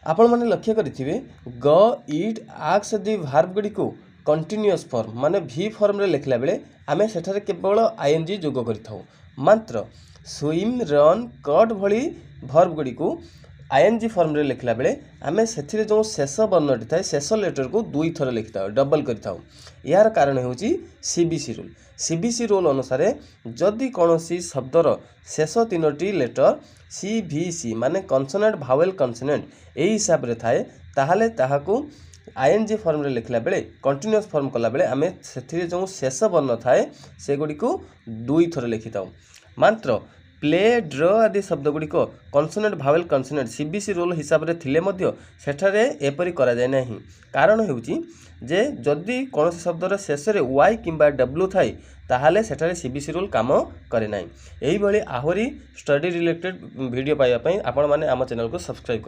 आपण मैंने लक्ष्य करेंगे ग इट आक्स दि भार्ब गुड़ी को कंटिन्यूअस फॉर्म माने भी फॉर्म रे लिखला बेले आमे सेठारे केवल आईएनजी जोग करिथाउ। मात्र स्विम रन कट भली भर्ब गुड़ी को आईएनजी फॉर्म रे लिखला बेले आमे सेथिरे जो शेष वर्णटी थाए शेष लेटर को दुई थर लिखिथाउ डबल करिथाउ। यार कारण होउची सीबीसी रूल। सीबीसी रूल अनुसार जदि कौनसी शब्दर शेष तीनोटी लेटर सीभीसी माने कन्सोनेंट भावेल कन्सोनेंट एही हिसाब रे थाए ताहाले ताहाकू आईएनजी फॉर्म रे लिखला बेले कंटिन्यूअस फॉर्म कला बेले आमे सेथिरे जो शेष वर्ण थाए से गुडी को दुई थर लिखिथाउ। मात्र प्ले ड्र आदि शब्द गुड़िक कन्सोनेंट भावेल कन्सोनेंट सीबीसी रूल हिसाब रे थिले मध्य सेठारे एपरि करा जाय नाही। कारण हेउची जे जदि कौन शब्दर शेष रे वाई किंबा डब्ल्यू थाए ताहाले सेठारे सीबीसी रूल काम करे नाही। एही भली आहुरी स्टडी रिलेटेड वीडियो पाइबा पई आपण माने आम चैनल को सब्सक्राइब